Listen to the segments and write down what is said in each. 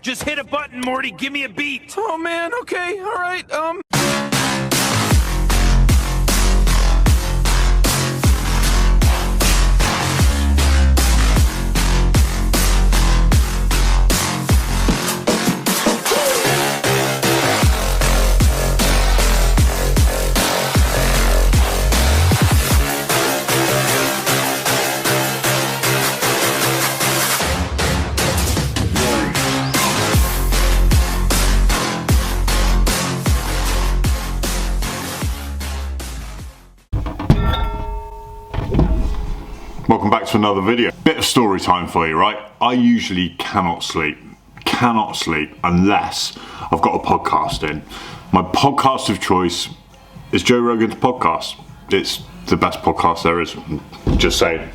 Just hit a button, Morty. Give me a beat. Oh, man. Okay. All right. Welcome back to another video. Bit of story time for you, right? I usually cannot sleep unless I've got a podcast in. My podcast of choice is Joe Rogan's podcast. It's the best podcast there is, just saying.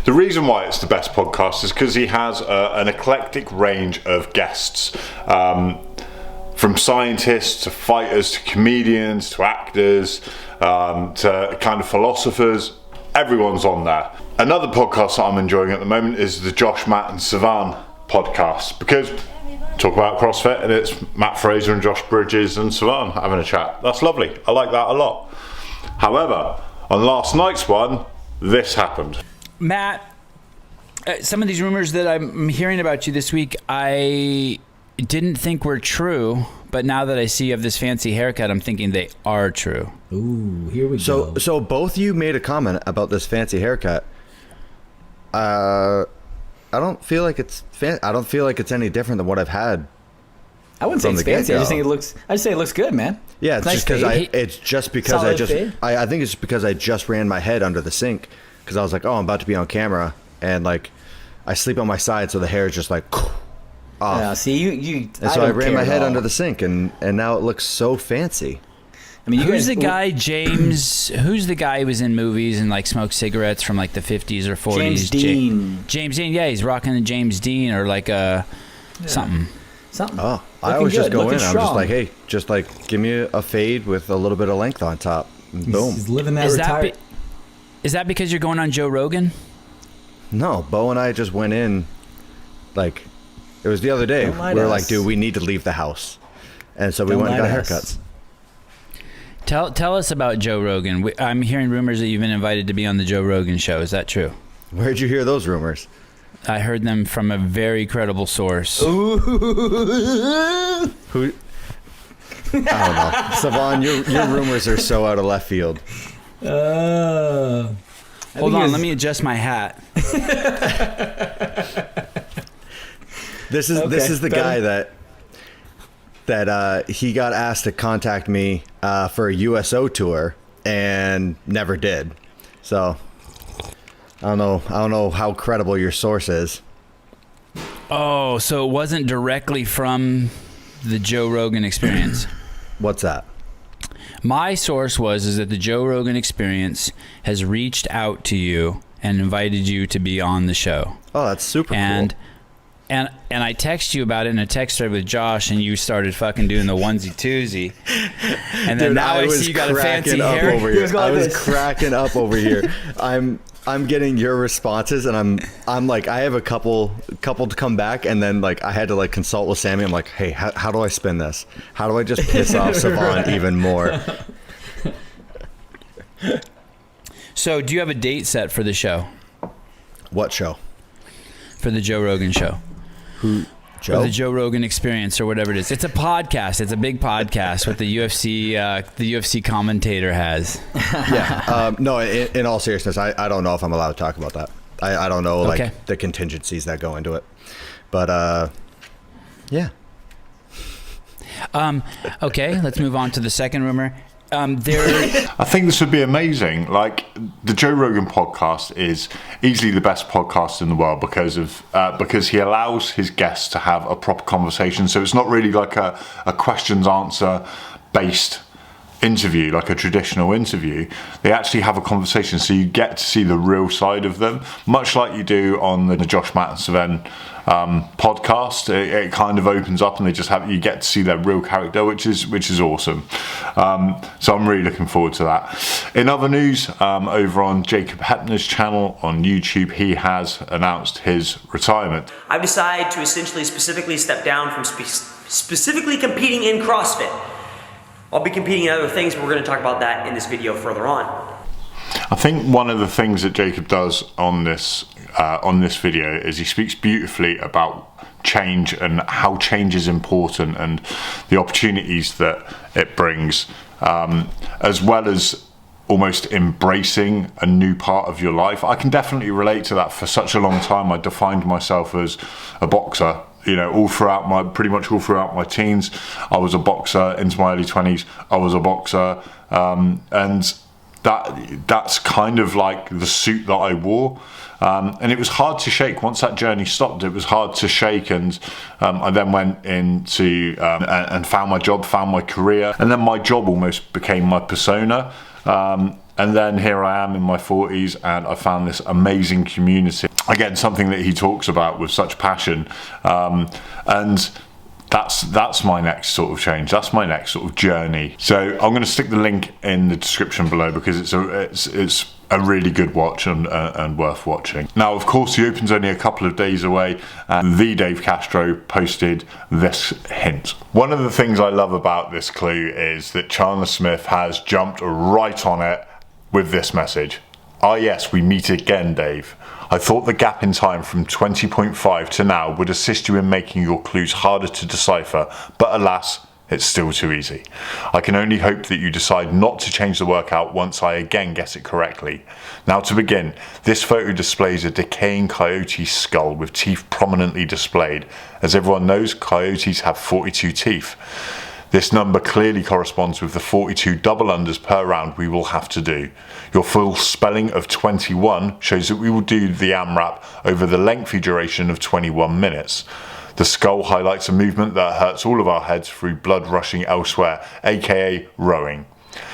The reason why it's the best podcast is because he has an eclectic range of guests, from scientists to fighters to comedians to actors to kind of philosophers. Everyone's on there. Another podcast that I'm enjoying at the moment is the Josh, Matt and Savan podcast, because talk about CrossFit and it's Matt Fraser and Josh Bridges and Savan having a chat. That's lovely. I like that a lot. However, on last night's one, this happened. Matt, some of these rumors that I'm hearing about you this week, I didn't think were true, but now that I see you have this fancy haircut, I'm thinking they are true. Ooh, here we go. So both you made a comment about this fancy haircut. I don't feel like it's I don't feel like it's any different than what I've had. I wouldn't say it's fancy. I just think it looks. I just say it looks good, man. Yeah, it's nice just because I think it's because I just ran my head under the sink because I was like, oh, I'm about to be on camera, and like I sleep on my side, so the hair is just like off. Yeah, see you. And so I ran my head under the sink, and now it looks so fancy. I mean, who's the guy, James? Who's the guy who was in movies and like smoked cigarettes from like the 50s or 40s? James Dean. James Dean, yeah, he's rocking the James Dean or like something. Oh, I always just go in. I'm just like, hey, just like give me a fade with a little bit of length on top. Boom. He's living that retired. Is that because you're going on Joe Rogan? No, Bo and I just went in. Like, it was the other day. We were like, dude, we need to leave the house, and so we went and got haircuts. Tell us about Joe Rogan. I'm hearing rumors that you've been invited to be on the Joe Rogan show. Is that true? Where'd you hear those rumors? I heard them from a very credible source. Who? I don't know. Savan, your rumors are so out of left field. Hold on, let me adjust my hat. This is the guy that he got asked to contact me for a USO tour and never did. So I don't know how credible your source is. Oh, so it wasn't directly from the Joe Rogan Experience. What's that? My source is that the Joe Rogan Experience has reached out to you and invited you to be on the show. Oh, that's super cool. And I texted you about it in a text thread with Josh, and you started fucking doing the onesie toosie. And then now I see you got a fancy hair. I was cracking up over here. I'm getting your responses, and I'm like, I have a couple to come back, and then like I had to like consult with Sammy. I'm like, hey, how do I spin this? How do I just piss off Savan even more? So, do you have a date set for the show? What show? For the Joe Rogan show. Who? Joe? Or the Joe Rogan Experience, or whatever it is. It's a podcast. It's a big podcast what the UFC commentator has. Yeah. No, in all seriousness, I don't know if I'm allowed to talk about that. I don't know like the contingencies that go into it. But yeah. Okay, let's move on to the second rumor. I think this would be amazing. Like, the Joe Rogan podcast is easily the best podcast in the world because he allows his guests to have a proper conversation. So it's not really like a questions answer based interview, like a traditional interview. They actually have a conversation, so you get to see the real side of them, much like you do on the Josh, Matt and Savan podcast. It kind of opens up, and you get to see their real character, which is awesome. So I'm really looking forward to that. In other news, over on Jacob Heppner's channel on YouTube, he has announced his retirement. I've decided to essentially specifically step down from specifically competing in CrossFit. I'll be competing in other things, but we're going to talk about that in this video further on. I think one of the things that Jacob does on this video is he speaks beautifully about change and how change is important and the opportunities that it brings, as well as almost embracing a new part of your life. I can definitely relate to that. For such a long time, I defined myself as a boxer. You know, pretty much all throughout my teens, I was a boxer. Into my early 20s, I was a boxer, and that's kind of like the suit that I wore. And it was hard to shake. Once that journey stopped, it was hard to shake, and I then went into and found my job, found my career, and then my job almost became my persona. And then here I am in my 40s, and I found this amazing community. Again, something that he talks about with such passion, and that's my next sort of change. That's my next sort of journey. So I'm going to stick the link in the description below, because it's a really good watch and worth watching. Now, of course, the Open's only a couple of days away, and the Dave Castro posted this hint. One of the things I love about this clue is that Chandler Smith has jumped right on it with this message. Ah yes, we meet again, Dave. I thought the gap in time from 20.5 to now would assist you in making your clues harder to decipher, but alas, it's still too easy. I can only hope that you decide not to change the workout once I again guess it correctly. Now to begin, this photo displays a decaying coyote skull with teeth prominently displayed. As everyone knows, coyotes have 42 teeth. This number clearly corresponds with the 42 double unders per round we will have to do. Your full spelling of 21 shows that we will do the AMRAP over the lengthy duration of 21 minutes. The skull highlights a movement that hurts all of our heads through blood rushing elsewhere, aka rowing.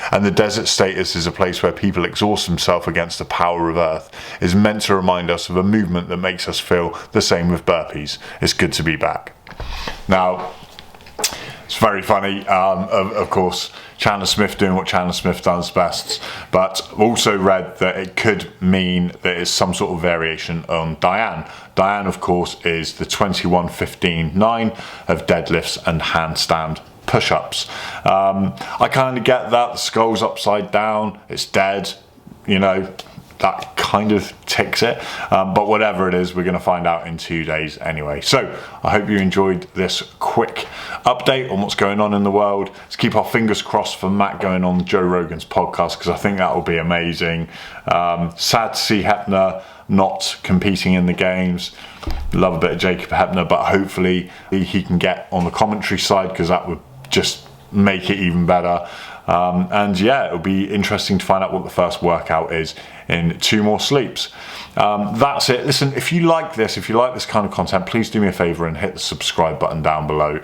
And the desert status is a place where people exhaust themselves against the power of earth, is meant to remind us of a movement that makes us feel the same with burpees. It's good to be back. Now, it's very funny, of course, Chandler Smith doing what Chandler Smith does best, but also read that it could mean that it's some sort of variation on Diane. Diane, of course, is the 21-15-9 of deadlifts and handstand push-ups. I kind of get that. The skull's upside down, it's dead, you know, that kind of ticks it, but whatever it is, we're going to find out in 2 days anyway. So I hope you enjoyed this quick update on what's going on in the world. Let's keep our fingers crossed for Matt going on Joe Rogan's podcast, because I think that will be amazing. Sad to see Heppner not competing in the games. Love a bit of Jacob Heppner, but hopefully he can get on the commentary side, because that would just make it even better. And yeah, it'll be interesting to find out what the first workout is in 2 more sleeps. That's it. Listen, if you like this kind of content, please do me a favor and hit the subscribe button down below.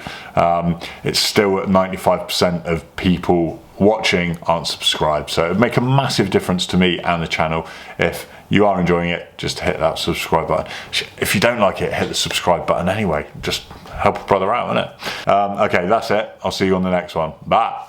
It's still at 95% of people watching aren't subscribed, so it'd make a massive difference to me and the channel. If you are enjoying it, just hit that subscribe button. If you don't like it, hit the subscribe button anyway. Just help a brother out, innit? Okay, that's it. I'll see you on the next one. Bye.